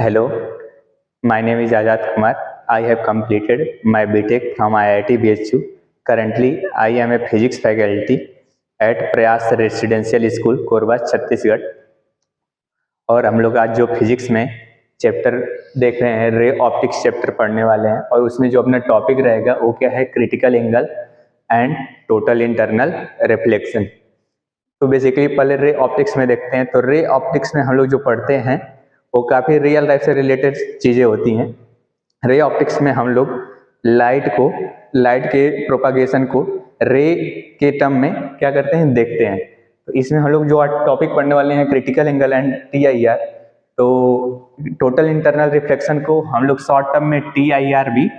Hello, my name is Ajat Kumar. I have completed my BTech from IIT BHU. Currently, I am a physics faculty at प्रयास residential school Korba Chhattisgarh. और हम लोग आज जो physics में chapter देख रहे हैं, रे ऑप्टिक्स चैप्टर पढ़ने वाले हैं। और उसमें जो अपना टॉपिक रहेगा वो क्या है, critical angle and total internal reflection. तो बेसिकली पहले रे ऑप्टिक्स में देखते हैं। तो रे ऑप्टिक्स में हम लोग जो पढ़ते हैं वो काफ़ी रियल लाइफ से रिलेटेड चीज़ें होती हैं। रे ऑप्टिक्स में हम लोग लाइट के प्रोपागेशन को रे के टर्म में क्या करते हैं, देखते हैं। तो इसमें हम लोग जो टॉपिक पढ़ने वाले हैं क्रिटिकल एंगल एंड TIR। तो टोटल इंटरनल रिफ्लेक्शन को हम लोग शॉर्ट टर्म में TIR भी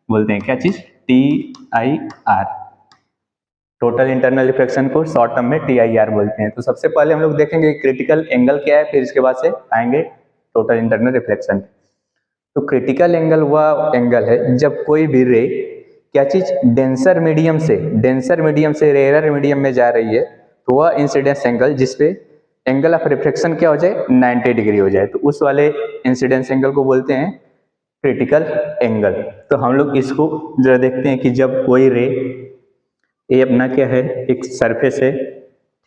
बोलते हैं। क्या चीज़? TIR। टोटल इंटरनल रिफ्लेक्शन को शॉर्ट टर्म में TIR बोलते हैं। तो सबसे पहले हम लोग देखेंगे क्रिटिकल एंगल क्या है, फिर इसके बाद से आएंगे टोटल इंटरनल रिफ्लेक्शन। तो क्रिटिकल एंगल वह एंगल है जब कोई भी रे क्या चीज डेंसर मीडियम से रेयर मीडियम में जा रही है, तो वह इंसिडेंस एंगल जिसपे एंगल ऑफ रिफ्लेक्शन क्या हो जाए, 90 डिग्री हो जाए, तो उस वाले इंसिडेंस एंगल को बोलते हैं क्रिटिकल एंगल। तो हम लोग इसको जरा देखते हैं कि जब कोई रे, ये अपना क्या है, एक सरफेस है,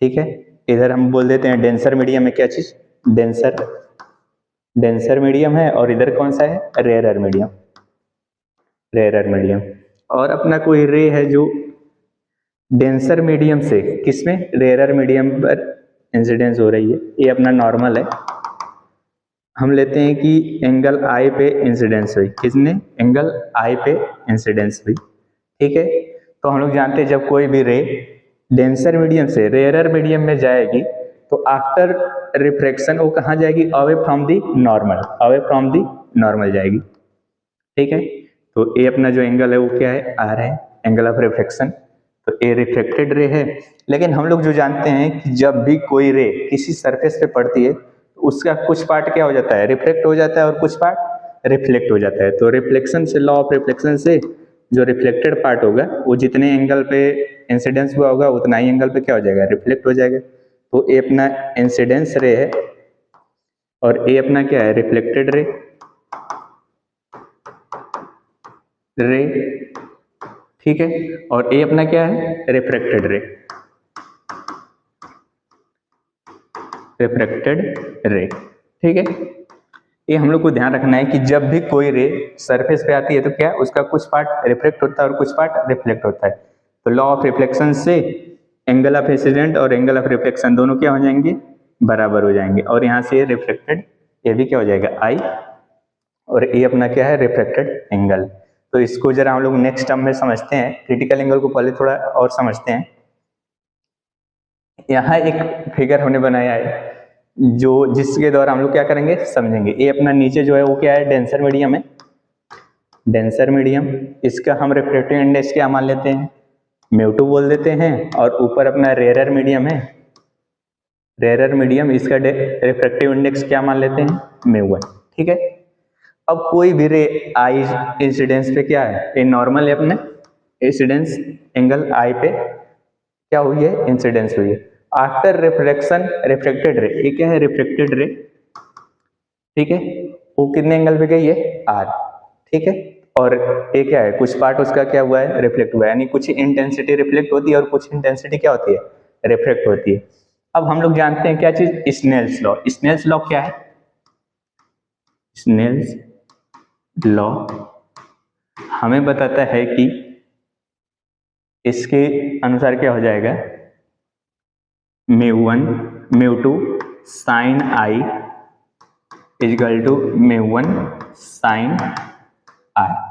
ठीक है। इधर हम बोल देते हैं डेंसर मीडियम है। क्या चीज? डेंसर मीडियम है। और इधर कौन सा है? Rarer medium. और अपना कोई रे है जो डेंसर मीडियम से किसमें, रेयरर मीडियम पर इंसिडेंस हो रही है। ये अपना नॉर्मल है। हम लेते हैं कि एंगल आई पे इंसिडेंस हुई। किसने? एंगल आई पे इंसिडेंस हुई, ठीक है। तो हम लोग जानते हैं जब कोई भी रे डेंसर मीडियम से रेयरर मीडियम में जाएगी तो आफ्टर रिफ्लेक्शन वो कहाँ जाएगी? अवे फ्रॉम दी नॉर्मल जाएगी, ठीक है। तो ये अपना जो एंगल है वो क्या है? आर है, एंगल ऑफ रिफ्लेक्शन। तो ये रिफ्लेक्टेड रे है। लेकिन हम लोग जो जानते हैं कि जब भी कोई रे किसी सरफेस पे पड़ती है तो उसका कुछ पार्ट क्या हो जाता है, रिफ्लेक्ट हो जाता है, और कुछ पार्ट रिफ्लेक्ट हो जाता है। तो रिफ्लेक्शन से, लॉ ऑफ रिफ्लेक्शन से जो रिफ्लेक्टेड पार्ट होगा वो जितने एंगल पे इंसिडेंस हुआ होगा उतना ही एंगल पे क्या हो जाएगा, रिफ्लेक्ट हो जाएगा। तो ये अपना इंसिडेंस रे है और ये अपना क्या है, रिफ्लेक्टेड रे, ठीक है। और ये अपना क्या है, रिफ्रैक्टेड रे, ठीक है। ये हम लोग को ध्यान रखना है कि जब भी कोई रे सरफेस पे आती है तो क्या, उसका कुछ पार्ट रिफ्लेक्ट होता है और कुछ पार्ट रिफ्लेक्ट होता है। तो लॉ ऑफ रिफ्लेक्शन से एंगल ऑफ इंसिडेंट और एंगल ऑफ रिफ्लेक्शन दोनों क्या हो जाएंगे, बराबर हो जाएंगे। और यहाँ से रिफ्लेक्टेड, ये भी क्या हो जाएगा, आई, और ये अपना क्या है, रिफ्लेक्टेड एंगल। तो इसको जरा हम लोग नेक्स्ट टर्म में समझते हैं। क्रिटिकल एंगल को पहले थोड़ा और समझते हैं। यहाँ एक फिगर हमने बनाया है जो जिसके द्वारा हम लोग क्या करेंगे, समझेंगे। ये अपना नीचे जो है वो क्या है, डेंसर मीडियम है, डेंसर मीडियम। इसका हम रिफ्रैक्टिव इंडेक्स क्या मान लेते हैं, μ2 बोल देते हैं। और ऊपर अपना रेयरर मीडियम है, रेयरर मीडियम, इसका रिफ्रैक्टिव इंडेक्स क्या मान लेते हैं, μ1, ठीक है। अब कोई भी रे आई इंसिडेंस पे क्या है, ये नॉर्मल है, अपने इंसिडेंस एंगल आई पे क्या हुई है, इंसिडेंस हुई है। आफ्टर रिफ्लेक्शन रिफ्लेक्टेड रे, ये क्या है, रिफ्लेक्टेड रे, ठीक है। वो कितने एंगल पे गई है, आर, ठीक है। और ये क्या है, कुछ पार्ट उसका क्या हुआ है, रिफ्लेक्ट हुआ है। यानी कुछ इंटेंसिटी रिफ्लेक्ट होती है और कुछ इंटेंसिटी क्या होती है, रिफ्लेक्ट होती है। अब हम लोग जानते हैं क्या चीज, स्नेल्स लॉ। स्नेल्स लॉ क्या है, स्नेल्स लॉ हमें बताता है कि इसके अनुसार क्या हो जाएगा, μ1 μ2 sine i is equal to μ1 sine r.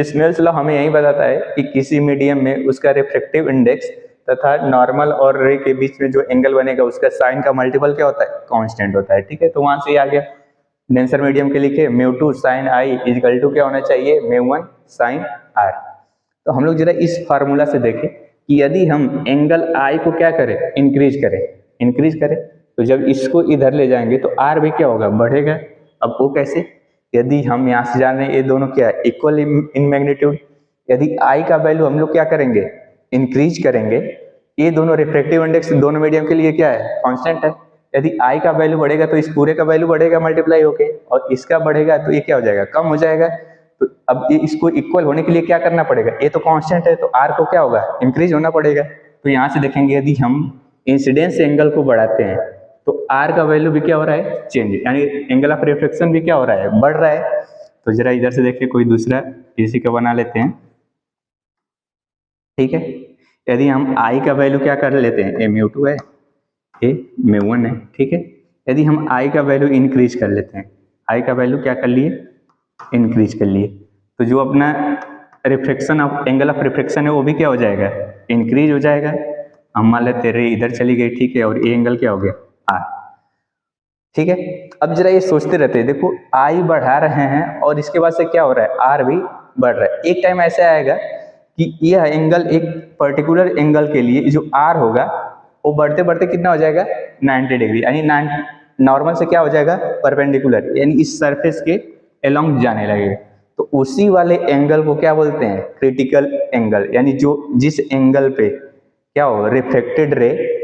Snell's law हमें यही बताता है कि किसी मीडियम में उसका रिफ्लेक्टिव इंडेक्स तथा नॉर्मल और रे के बीच में जो एंगल बनेगा उसका साइन का मल्टीपल क्या होता है, कांस्टेंट होता है, ठीक है। तो वहां से आ गया डेंसर मीडियम के लिखे μ2 साइन आई इजकल टू क्या होना चाहिए, μ1 साइन आर। तो हम लोग जरा इस फार्मूला से देखें कि यदि हम एंगल आई को क्या करें, इंक्रीज करें, तो जब इसको इधर ले जाएंगे तो आर भी क्या होगा, बढ़ेगा। अब वो कैसे, यदि हम यहाँ से जान रहे हैं ये दोनों क्या है, इक्वल इन मैग्नीट्यूड, यदि आई का वैल्यू हम लोग क्या करेंगे, इंक्रीज करेंगे, ये दोनों रिफ्रैक्टिव इंडेक्स दोनों मीडियम के लिए क्या है, कांस्टेंट है, यदि आई का वैल्यू बढ़ेगा तो इस पूरे का वैल्यू बढ़ेगा मल्टीप्लाई होके, और इसका बढ़ेगा तो ये क्या हो जाएगा, कम हो जाएगा। तो अब ये इसको इक्वल होने के लिए क्या करना पड़ेगा, ये तो कांस्टेंट है तो आर को क्या होगा, इंक्रीज होना पड़ेगा। तो यहाँ से देखेंगे यदि हम इंसिडेंस एंगल को बढ़ाते हैं तो आर का वैल्यू भी क्या हो रहा है, चेंज, यानी एंगल ऑफ रिफ्लेक्शन भी क्या हो रहा है, बढ़ रहा है। तो जरा इधर से देखिए कोई दूसरा इसी का बना लेते हैं, ठीक है। यदि हम आई का वैल्यू क्या कर लेते हैं, ए म्यू टू है, ए म्यू वन है, ठीक है। यदि हम आई का वैल्यू इंक्रीज कर लेते हैं, आई का वैल्यू क्या कर लिए, इंक्रीज कर लिए, तो जो अपना reflection of angle of reflection है वो भी क्या हो जाएगा, इंक्रीज हो जाएगा। हम मान लेते रे इधर चली गई, ठीक है, और ये एंगल क्या हो गया, आर, ठीक है। अब जरा ये सोचते रहते हैं, देखो आई बढ़ा रहे हैं और इसके बाद से क्या हो रहा है, आर भी बढ़ रहा है। एक टाइम ऐसा आएगा कि यह एंगल, एक पर्टिकुलर एंगल के लिए जो आर होगा वो बढ़ते बढ़ते कितना हो जाएगा, 90 डिग्री, यानी नॉर्मल से क्या हो जाएगा, परपेंडिकुलर, यानी इस सरफेस के अलोंग जाने लगेगा। तो उसी वाले एंगल को क्या बोलते हैं, क्रिटिकल एंगल, यानी जो जिस एंगल पे क्या हो, रिफ्लेक्टेड रे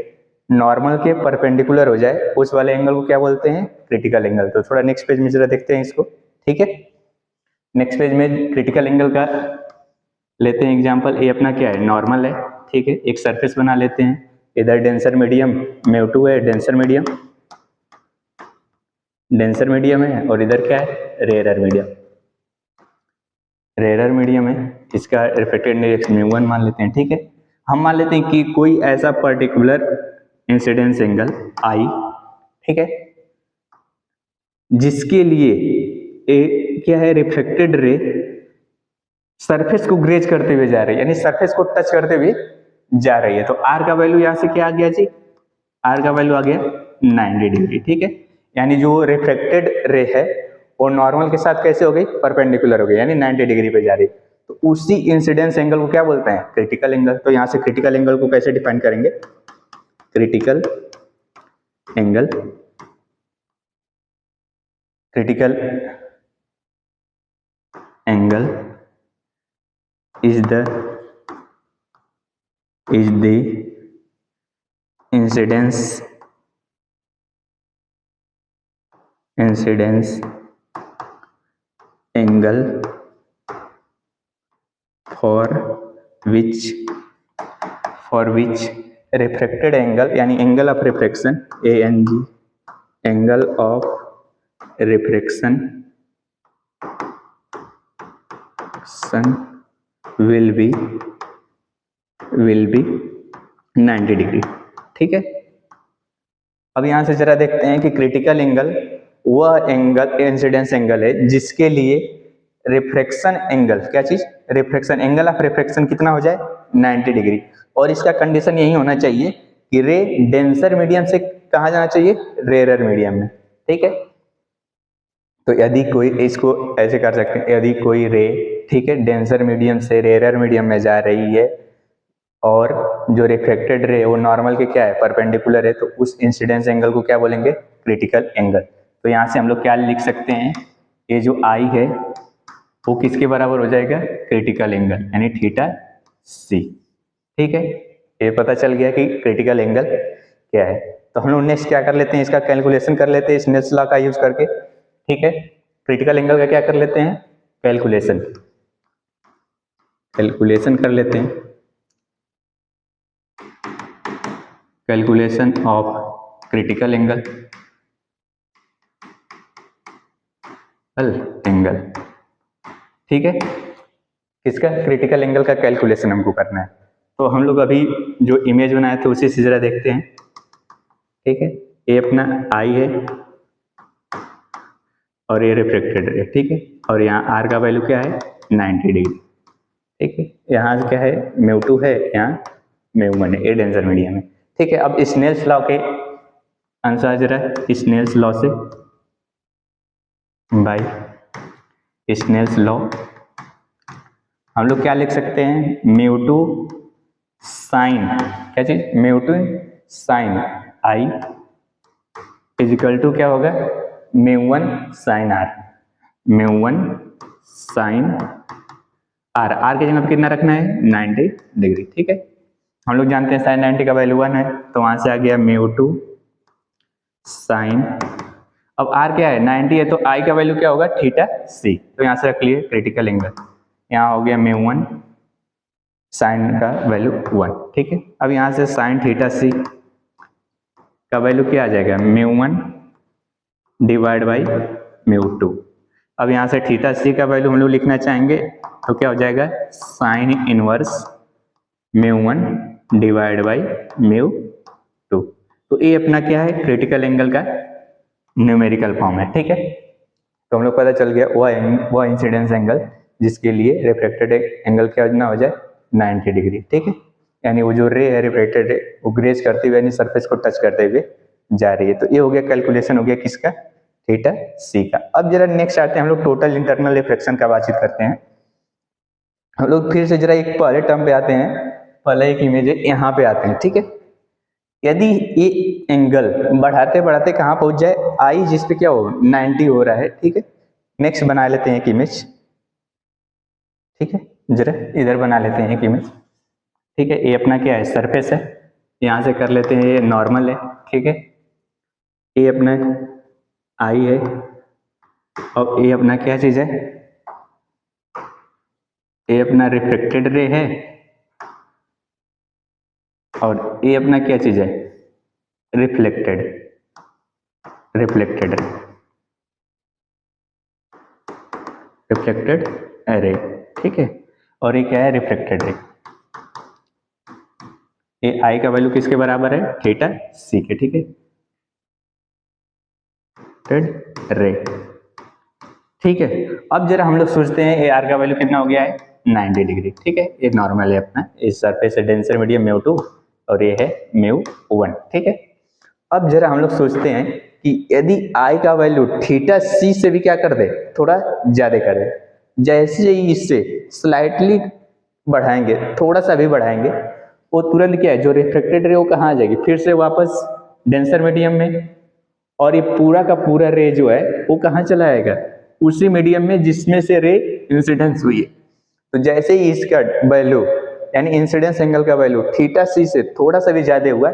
नॉर्मल के परपेंडिकुलर हो जाए, उस वाले एंगल को क्या बोलते हैं, क्रिटिकल एंगल। तो थोड़ा नेक्स्ट पेज में जरा देखते हैं इसको, ठीक है। नेक्स्ट पेज में क्रिटिकल एंगल का लेते हैं एग्जांपल। ये अपना क्या है, नॉर्मल है, ठीक है। एक सरफेस बना लेते हैं, इधर डेंसर मीडियम म्यू टू है, डेंसर मीडियम है, और इधर क्या है, रेयरर मीडियम है। इसका रिफ्लेक्टेड इंडेक्स म्यू वन मान लेते हैं, ठीक है। हम मान लेते हैं कि कोई ऐसा पर्टिकुलर इंसिडेंस एंगल आई, ठीक है, जिसके लिए क्या है, रिफ्लेक्टेड रे सरफेस को ग्रेज करते हुए जा रही है, यानी सरफेस को टच करते हुए जा रही है। तो आर का वैल्यू यहां से क्या आ गया जी, आर का वैल्यू आ गया 90 डिग्री, ठीक है। यानी जो रिफ्लेक्टेड रे है वो नॉर्मल के साथ कैसे हो गई, परपेंडिकुलर हो गई, यानी 90 डिग्री पे जा रही है। तो उसी इंसिडेंस एंगल को क्या बोलते हैं, क्रिटिकल एंगल। तो यहां से क्रिटिकल एंगल को कैसे डिफाइन करेंगे, critical angle is the incidence angle for which refracted angle, यानी angle of reflection, ANG, angle of reflection will be 90 degree, ठीक है। अब यहां से जरा देखते हैं कि क्रिटिकल एंगल वह एंगल, इंसिडेंस एंगल है जिसके लिए रिफ्लेक्शन एंगल, क्या चीज, रिफ्लेक्शन एंगल ऑफ रिफ्लेक्शन कितना हो जाए, 90 डिग्री। और इसका कंडीशन यही होना चाहिए कि रे डेंसर मीडियम से कहा जाना चाहिए, रेयरर मीडियम में, ठीक है। तो यदि कोई, इसको ऐसे कर सकते हैं, यदि कोई रे, ठीक है, डेंसर मीडियम से रेयरर मीडियम में जा रही है और जो रिफ्लेक्टेड रे वो नॉर्मल के क्या है, परपेंडिकुलर है, तो उस इंसिडेंस एंगल को क्या बोलेंगे, क्रिटिकल एंगल। तो यहाँ से हम लोग क्या लिख सकते हैं, ये जो आई है वो किसके बराबर हो जाएगा, क्रिटिकल एंगल, यानी थीटा सी, ठीक है। ये पता चल गया कि क्रिटिकल एंगल क्या है। तो हम लोग नेक्स्ट क्या कर लेते हैं, इसका कैलकुलेशन कर लेते हैं स्नेल्स लॉ का यूज करके, ठीक है। क्रिटिकल एंगल का क्या कर लेते हैं, कैलकुलेशन कर लेते हैं। कैलकुलेशन ऑफ क्रिटिकल एंगल ठीक है। किसका, क्रिटिकल एंगल का कैलकुलेशन हमको करना है। तो हम लोग अभी जो इमेज बनाए थे उसी से जरा देखते हैं, ठीक है। ये अपना आई है और ये रिफ्लेक्टेड है, ठीक है। और यहाँ आर का वैल्यू क्या है, 90 डिग्री, ठीक है। यहाँ क्या है, म्यू टू है, यहाँ म्यू वन है, ये डेंसर मीडियम है, ठीक है। अब स्नेल्स लॉ के अनुसार जरा, स्नेल्स लॉ से, बाय स्नेल्स लॉ हम लोग क्या लिख सकते हैं, म्यू टू साइन, क्या चीज, mu two sine I is equal to क्या होगा, mu one sine R, mu one sine R, R के जगह पे कितना रखना है, 90 डिग्री, ठीक है। हम लोग जानते हैं साइन 90 का वैल्यू 1 है, तो वहां से आ गया म्यू टू साइन, अब आर क्या है 90 है तो आई का वैल्यू क्या होगा थीटा सी, तो यहाँ से रख लिए क्रिटिकल एंगल, यहाँ हो गया μ1 साइन का वैल्यू 1, ठीक है। अब यहाँ से साइन थीटा सी का वैल्यू क्या आ जाएगा μ1 डिवाइड बाई μ2। अब यहाँ से थीटा सी का वैल्यू हम लोग लिखना चाहेंगे तो क्या हो जाएगा साइन इनवर्स μ1 डिवाइड बाई μ2। तो ये अपना क्या है क्रिटिकल एंगल का न्यूमेरिकल फॉर्म है, ठीक है। तो हम लोग पता चल गया वह इंसिडेंस एंगल जिसके लिए रिफ्लेक्टेड एंगल क्या ना हो जाए 90 डिग्री, ठीक है। यानी वो जो रे है रिफ्लेक्टेड रे वो ग्रेज करते हुए यानी सरफेस को टच करते हुए जा रही है। तो ये हो गया कैलकुलेशन हो गया किसका थीटा सी का। अब जरा नेक्स्ट आते हैं हम लोग टोटल इंटरनल रिफ्लेक्शन का बातचीत करते हैं। हम लोग फिर से जरा एक पहले टर्म पे आते हैं, पहले एक इमेज यहाँ पे आते हैं, ठीक है। यदि ये एंगल बढ़ाते बढ़ाते कहाँ पहुंच जाए आई जिस पे क्या हो 90 हो रहा है, ठीक है। नेक्स्ट बना लेते हैं एक इमेज, ठीक है, जरा इधर बना लेते हैं एक इमेज, ठीक है। ये अपना क्या है सरफेस है, यहाँ से कर लेते हैं ये नॉर्मल है, ठीक है। ये अपना आई है और ये अपना क्या चीज है, ये अपना रिफ्लेक्टेड रे है और ये अपना क्या चीज है रिफ्लेक्टेड रिफ्लेक्टेड रिफ्लेक्टेड रे, ठीक है। और ये क्या है रिफ्लेक्टेड रे। ये आई का वैल्यू किसके बराबर है थीटा सी के, ठीक है। रे, ठीक है। अब जरा हम लोग सोचते हैं ए आर का वैल्यू कितना हो गया है 90 डिग्री, ठीक है। ये नॉर्मल है अपना, इस सरफेस है डेंसर मीडियम μ2 और ये है μ1, ठीक है। अब जरा हम लोग सोचते हैं कि यदि आई का वैल्यू थीटा सी से भी क्या कर दे थोड़ा ज्यादा कर दे, जैसे ही इससे स्लाइटली बढ़ाएंगे थोड़ा सा भी बढ़ाएंगे वो तुरंत क्या है जो रिफ्लेक्टेड रे वो कहाँ आ जाएगी फिर से वापस डेंसर मीडियम में, और ये पूरा का पूरा रे जो है वो कहाँ चला आएगा उसी मीडियम में जिसमें से रे इंसिडेंस हुई है। तो जैसे ही इसका वैल्यू यानी इंसिडेंस एंगल का वैल्यू थीटा सी से थोड़ा सा भी ज्यादा हुआ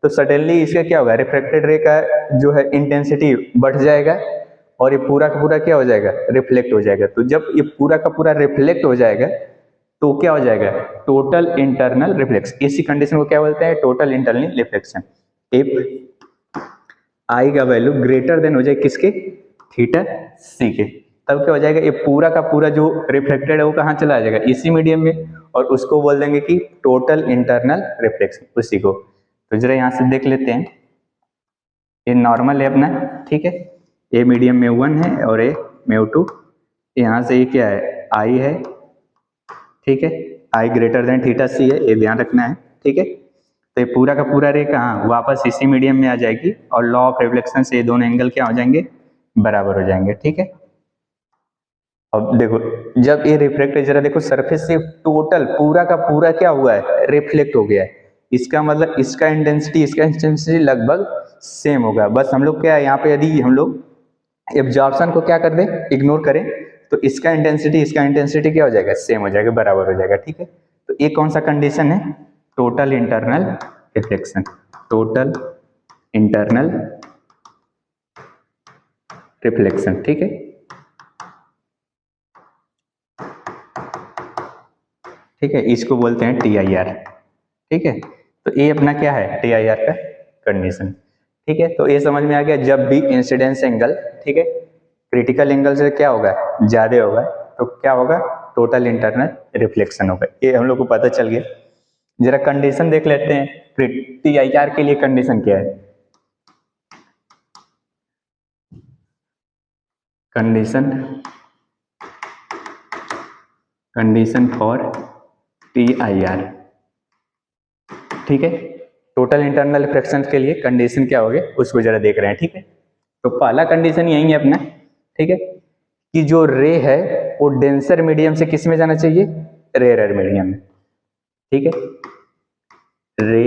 तो सडनली इसका क्या होगा रिफ्लेक्टेड रे का जो है इंटेंसिटी बढ़ जाएगा और ये पूरा का पूरा क्या हो जाएगा रिफ्लेक्ट हो जाएगा। तो जब ये पूरा का पूरा रिफ्लेक्ट हो जाएगा तो क्या हो जाएगा टोटल इंटरनल रिफ्लेक्शन। इसी कंडीशन को क्या बोलते हैं total internal reflection. If I का वैल्यू ग्रेटर देन हो जाए किसके थीटा सी के, तब क्या हो जाएगा ये पूरा का पूरा जो रिफ्लेक्टेड है वो कहाँ चला जाएगा इसी मीडियम में, और उसको बोल देंगे कि टोटल इंटरनल रिफ्लेक्शन उसी को। तो जरा यहाँ से देख लेते हैं, ये नॉर्मल है अपना, ठीक है। ये मीडियम में 1 है और ये μ2, यहाँ से ये क्या है आई है, ठीक है। आई ग्रेटर देन थीटा सी है, ये ध्यान रखना है, ठीक है। तो ये पूरा का पूरा रे कहाँ वापस इसी मीडियम में आ जाएगी और लॉ ऑफ रिफ्लेक्शन से ये दोनों एंगल क्या हो जाएंगे बराबर हो जाएंगे, ठीक है। अब देखो जब ये रिफ्लेक्ट जरा देखो सरफेस से टोटल पूरा का पूरा क्या हुआ है रिफ्लेक्ट हो गया है, इसका मतलब इसका इंटेंसिटी लगभग सेम होगा। बस हम लोग क्या है यहाँ पे यदि हम लोग एब्जॉर्प्शन को क्या कर दें इग्नोर करें तो इसका इंटेंसिटी क्या हो जाएगा सेम हो जाएगा बराबर हो जाएगा, ठीक है। तो ये कौन सा कंडीशन है total internal reflection, total internal reflection, ठीक है। ठीक है इसको बोलते हैं TIR, ठीक है। तो ये अपना क्या है TIR का कंडीशन, ठीक है। तो ये समझ में आ गया जब भी इंसिडेंस एंगल, ठीक है, क्रिटिकल एंगल से क्या होगा ज्यादा होगा तो क्या होगा टोटल इंटरनल रिफ्लेक्शन होगा, ये हम लोग को पता चल गया। जरा कंडीशन देख लेते हैं TIR के लिए कंडीशन क्या है। कंडीशन फॉर TIR, ठीक है। टोटल इंटरनल रिफ्लेक्शन के लिए कंडीशन क्या होगी उसको जरा देख रहे हैं, ठीक है। तो पहला कंडीशन यही है अपना, ठीक है, कि जो रे है वो डेंसर मीडियम से किस में जाना चाहिए रेयर मीडियम में, ठीक है। Ray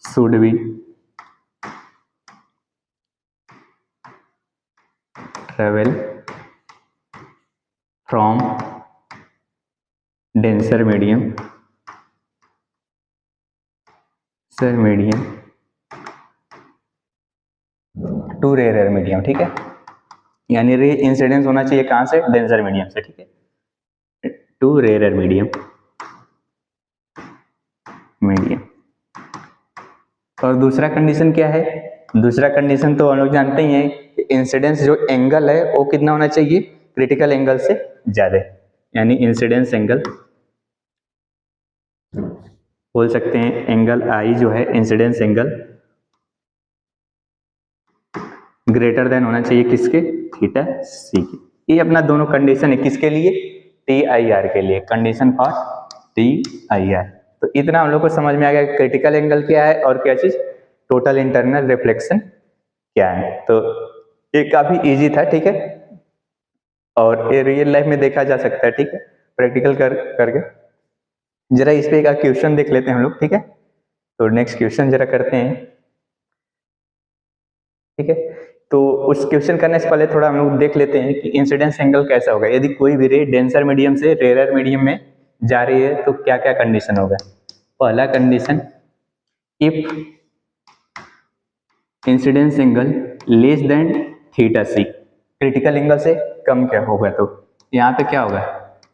should be travel from denser medium to to rare medium, ठीक है, यानी रे इंसिडेंस होना चाहिए कहाँ से, डेंसर मीडियम से, ठीक है, टू रेयर मीडियम और दूसरा कंडीशन क्या है, दूसरा कंडीशन तो हम लोग जानते ही हैं, इंसिडेंस जो एंगल है वो कितना होना चाहिए, क्रिटिकल एंगल से ज्यादा, यानी इंसिडेंस एंगल बोल सकते हैं, एंगल आई जो है इंसिडेंस एंगल ग्रेटर देन होना चाहिए किसके, थीटा सी के। ये अपना दोनों कंडीशन है किसके लिए, टी आई आर के लिए, condition for T I R. तो इतना हम लोग को समझ में आ गया क्रिटिकल एंगल क्या है और क्या चीज टोटल इंटरनल रिफ्लेक्शन क्या है। तो ये काफी इजी था, ठीक है, और ये रियल लाइफ में देखा जा सकता है, ठीक है, प्रैक्टिकल करके। जरा इस पे एक क्वेश्चन देख लेते हैं हम लोग, ठीक है, तो नेक्स्ट क्वेश्चन जरा करते हैं, ठीक है। तो उस क्वेश्चन करने से पहले थोड़ा हम लोग देख लेते हैं कि इंसिडेंस एंगल कैसा होगा, यदि कोई भी रे डेंसर मीडियम से रेयर मीडियम में जा रही है तो क्या क्या कंडीशन होगा। पहला condition, if incidence angle less than theta C, critical angle से कम क्या होगा, तो यहाँ पे क्या होगा,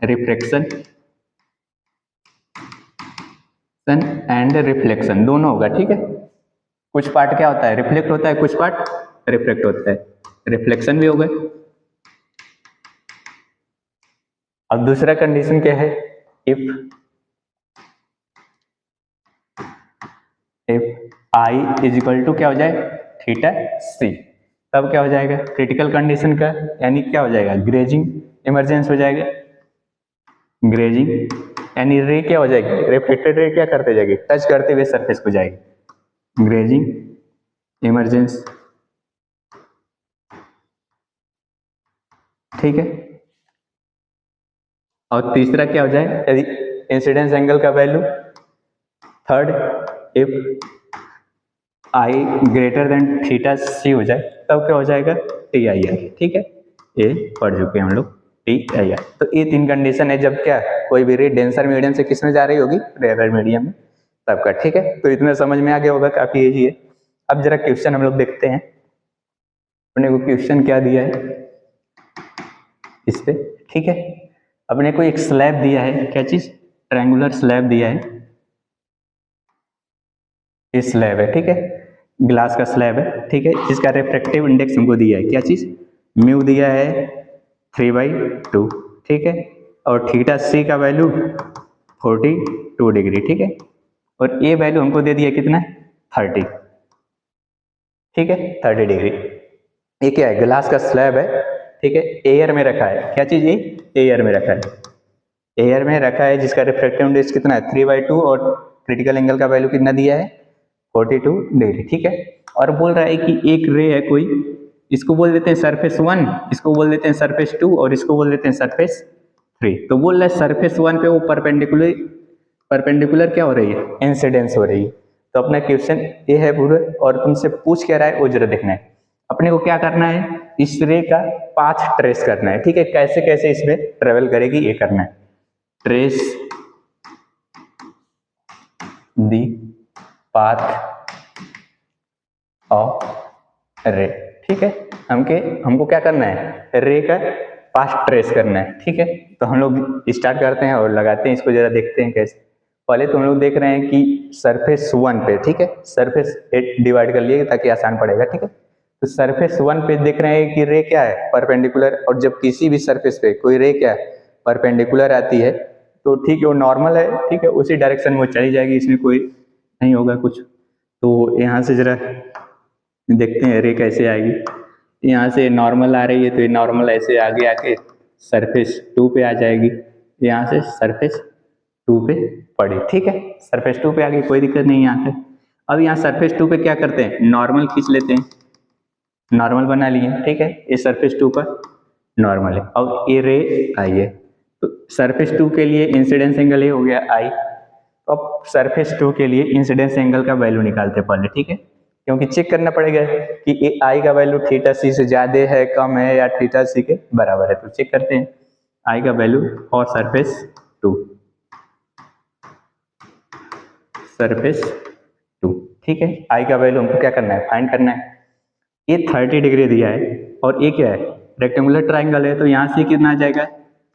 रिफ्रैक्शन एंड रिफ्लेक्शन दोनों होगा, ठीक है। कुछ पार्ट क्या होता है, रिफ्लेक्ट होता है, कुछ पार्ट रिफ्लेक्ट होता है, रिफ्लेक्शन भी होगा। अब दूसरा कंडीशन क्या है, if I is equal to क्या हो जाए, थीटा सी, तब क्या हो जाएगा क्रिटिकल कंडीशन का, यानी क्या हो जाएगा, ग्रेजिंग इमरजेंस हो जाएगा, ग्रेजिंग यानी रे क्या हो जाएगी, रिफ्लेक्टेड रे क्या करते जाएगी, टच करते हुए सरफेस को जाएगी, ग्रेजिंग इमरजेंस, ठीक है। और तीसरा क्या हो जाए, यदि इंसिडेंस एंगल का value, third, if i greater than theta c हो जाए तब क्या हो जाएगा, टी आई आर, ठीक है, ये पढ़ चुके हैं हम लोग, टी आई आर। तो ये तीन कंडीशन है जब क्या कोई भी रे डेंसर मीडियम से किस में जा रही होगी, रेयर मीडियम में, तब का, ठीक है। तो इतना समझ में आ गया होगा, काफी इजी है। अब जरा क्वेश्चन हम लोग देखते हैं, अपने को क्वेश्चन क्या दिया है इस पे, ठीक है। अपने को एक स्लैब दिया है, क्या चीज, ट्रायंगुलर स्लैब दिया है, ये स्लैब है, ठीक है, ग्लास का स्लैब है, ठीक है, जिसका रिफ्रैक्टिव इंडेक्स हमको दिया है, क्या चीज, म्यू दिया है 3/2, ठीक है, और थीटा सी का वैल्यू 42 डिग्री, ठीक है, और ये वैल्यू हमको दे दिया कितना, 30, ठीक है, 30 डिग्री। ये क्या है, ग्लास का स्लैब है, ठीक है, एयर में रखा है, क्या चीज, ये एयर में रखा है, एयर में रखा है, जिसका रिफ्रैक्टिव इंडेक्स कितना है 3/2 और क्रिटिकल एंगल का वैल्यू कितना दिया है 42 डिग्री, ठीक है। और बोल रहा है कि एक रे है कोई, इसको बोल देते हैं सरफेस 1, इसको बोल देते हैं सरफेस 2 और इसको बोल देते हैं सरफेस 3। तो बोल रहा है सरफेस 1 पे वो परपेंडिकुलर क्या हो रही है, इंसिडेंस हो रही है। तो अपना क्वेश्चन ये है पूरा, और तुमसे पूछ क्या रहा है वो जरा देखना है। अपने को क्या करना है, इस रे का पाथ ट्रेस करना है, ठीक है, कैसे कैसे इसमें ट्रेवल करेगी ये करना है, ट्रेस दी पाथ ऑफ रे, ठीक है। हमको क्या करना है, रे का पाथ ट्रेस करना है, ठीक है। तो हम लोग स्टार्ट करते हैं और लगाते हैं इसको, जरा देखते हैं कैसे। पहले तो हम लोग देख रहे हैं कि सरफेस 1 पे, ठीक है, सरफेस 8 डिवाइड कर लिए ताकि आसान पड़ेगा, ठीक है। तो सरफेस 1 पे देख रहे हैं कि रे क्या है, परपेंडिकुलर, और जब किसी भी सरफेस पे कोई रे क्या है परपेंडिकुलर आती है तो ठीक है वो नॉर्मल है, ठीक है, उसी डायरेक्शन में वो चली जाएगी, इसमें कोई नहीं होगा कुछ। तो यहाँ से जरा देखते हैं रे कैसे आएगी, यहाँ से नॉर्मल आ रही है तो ये नॉर्मल ऐसे आगे आके सरफेस 2 पे आ जाएगी, यहाँ से सरफेस 2 पे पड़ी, ठीक है, सरफेस 2 पे आ गई, कोई दिक्कत नहीं यहाँ पे। अब यहाँ सरफेस 2 पे क्या करते हैं, नॉर्मल खींच लेते हैं, नॉर्मल बना लिए, ठीक है, ये सरफेस 2 पर नॉर्मल है। अब ये रे आई है, तो सरफेस 2 के लिए इंसिडेंस एंगल ये हो गया आई। अब सरफेस 2 के लिए इंसिडेंस एंगल का वैल्यू निकालते हैं पहले, ठीक है, क्योंकि चेक करना पड़ेगा कि ये आई का वैल्यू थीटा सी से ज्यादा है, कम है, या थीटा सी के बराबर है। तो चेक करते हैं आई का वैल्यू और सरफेस 2, सरफेस 2, ठीक है, आई का वैल्यू हमको क्या करना है, फाइंड करना है। ये 30 डिग्री दिया है और ये क्या है, रेक्टेंगुलर ट्राइंगल है, तो यहाँ से कितना आ जाएगा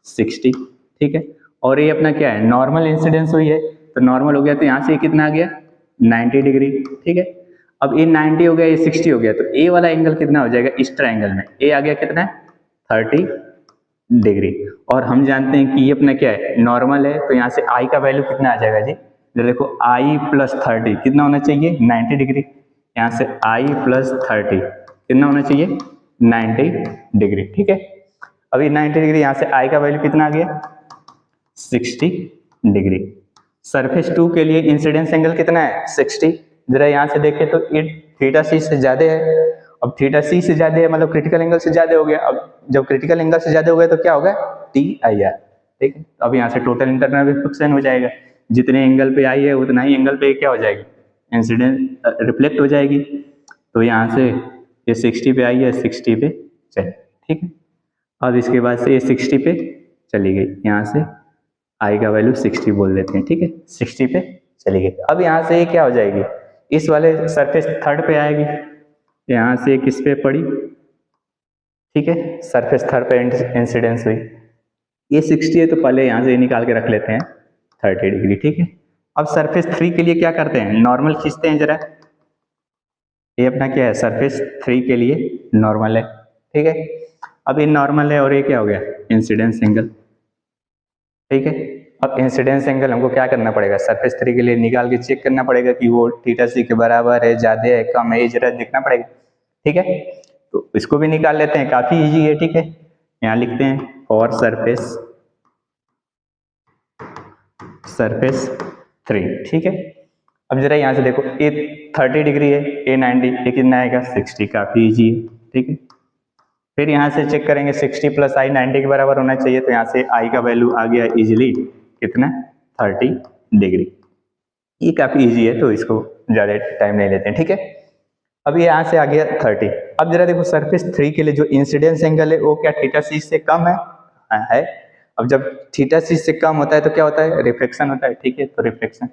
60, ठीक है। और ये अपना क्या है, नॉर्मल इंसिडेंस हुई है, तो नॉर्मल हो गया, तो यहाँ से कितना आ गया 90 डिग्री, ठीक है। अब ये 90 हो गया, ये 60 हो गया, तो ए वाला एंगल कितना हो जाएगा इस ट्राइंगल में, ए आ गया कितना 30 डिग्री। और हम जानते हैं कि ये अपना क्या है, नॉर्मल है, तो यहाँ से आई का वैल्यू कितना आ जाएगा जी, देखो आई प्लस 30 कितना होना चाहिए 90 डिग्री, यहाँ से आई प्लस 30 कितना होना चाहिए 90 डिग्री, ठीक है। अभी 90 डिग्री, यहाँ से आई का वैल्यू कितना आ गया 60 डिग्री। सरफेस 2 के लिए इंसिडेंस एंगल कितना है 60, जरा यहाँ से देखें तो ये थीटा सी से ज्यादा है। अब थीटा सी से ज्यादा है मतलब क्रिटिकल एंगल से ज्यादा हो गया। अब जब क्रिटिकल एंगल से ज्यादा हो गया तो क्या होगा टी आई आर, ठीक है। अब यहाँ से टोटल इंटरनल रिफ्लेक्शन हो जाएगा, जितने एंगल पे आई है उतना ही एंगल पे क्या हो जाएगी इंसिडेंस रिफ्लेक्ट हो जाएगी। तो यहाँ से ये 60 पे आई है 60 पे चले, ठीक है। अब इसके बाद से ये 60 पे चली गई, यहाँ से आई का वैल्यू 60 बोल देते हैं, ठीक है, 60 पे चली गई। अब यहाँ से ये क्या हो जाएगी इस वाले सरफेस थर्ड पे आएगी, यहाँ से किस पे पड़ी, ठीक है, सरफेस थर्ड पे इंसिडेंस हुई। ये 60 है तो पहले यहाँ से निकाल के रख लेते हैं 30 डिग्री, ठीक है। अब सरफेस 3 के लिए क्या करते हैं, नॉर्मल खींचते हैं जरा। ये अपना क्या है सरफेस 3 के लिए नॉर्मल है, ठीक है। अब ये नॉर्मल है और ये क्या हो गया इंसिडेंस एंगल, ठीक है। अब इंसिडेंस एंगल हमको क्या करना पड़ेगा, सरफेस 3 के लिए निकाल के चेक करना पड़ेगा कि वो थीटा सी के बराबर है, ज्यादा है, कम है, ये जरा देखना पड़ेगा, ठीक है। तो इसको भी निकाल लेते हैं, काफी इजी है, ठीक है। यहाँ लिखते हैं फॉर सरफेस 3, ठीक है। अब जरा यहाँ से देखो ए 30 डिग्री है, ए 90, ये कितना आएगा 60, काफी इजी है, ठीक है। फिर यहाँ से चेक करेंगे 60 प्लस आई 90 के बराबर होना चाहिए, तो यहाँ से आई का वैल्यू आ गया इजीली कितना 30 डिग्री। ये काफी इजी है तो इसको ज्यादा टाइम नहीं लेते हैं, ठीक है। अब ये यहाँ से आ गया 30। अब जरा देखो सरफेस 3 के लिए जो इंसिडेंस एंगल है वो क्या थीटा सी से कम है, है। अब जब थीटा सी से कम होता है तो क्या होता है रिफ्लेक्शन होता है, ठीक है, तो रिफ्लेक्शन।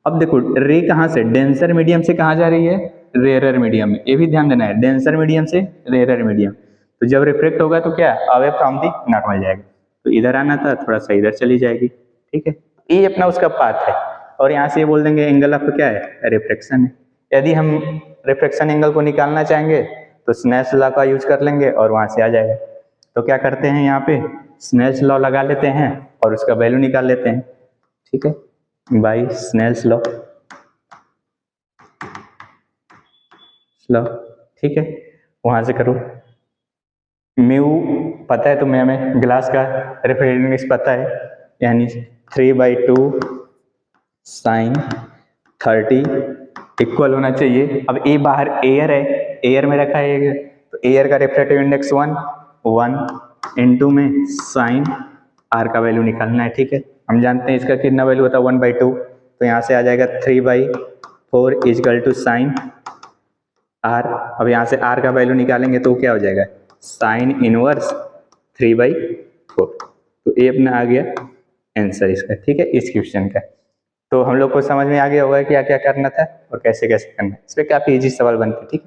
अब देखो रे कहाँ से, डेंसर मीडियम से कहाँ जा रही है, रेयर मीडियम में, ये भी ध्यान देना है, डेंसर मीडियम से रेयर मीडियम। तो जब रिफ्लेक्ट होगा तो क्या अवे फ्रॉम दी नॉर्मल जाएगा, तो इधर आना था थोड़ा सा इधर चली जाएगी, ठीक है। ये अपना उसका पाथ है। और यहाँ से ये बोल देंगे एंगल ऑफ क्या है रिफ्लेक्शन है। यदि हम रिफ्लेक्शन एंगल को निकालना चाहेंगे तो स्नेल्स लॉ का यूज कर लेंगे और वहां से आ जाएगा। तो क्या करते हैं यहाँ पे स्नेल्स लॉ लगा लेते हैं और उसका वैल्यू निकाल लेते हैं, ठीक है, बाय स्नेल्स लॉ, ठीक है। वहां से करो, म्यू पता है तुम्हें, हमें ग्लास का रेफ्रिजरेटर पता है, यानी 3/2 साइन 30 इक्वल होना चाहिए। अब ए बाहर एयर है, एयर में रखा है, तो एयर का रिफ्रैक्टिव इंडेक्स 1 इनटू में साइन आर का वैल्यू निकालना है, ठीक है। हम जानते हैं इसका कितना वैल्यू होता है 1/2, तो यहाँ से आ जाएगा 3/4 इजकल टू साइन आर। अब यहाँ से आर का वैल्यू निकालेंगे तो क्या हो जाएगा साइन इनवर्स 3/4। तो ये अपना आ गया आंसर इसका, ठीक है, इस क्वेश्चन का। तो हम लोग को समझ में आ गया होगा क्या क्या करना था और कैसे कैसे करना है। इस पर काफी इजी सवाल बनते, ठीक है।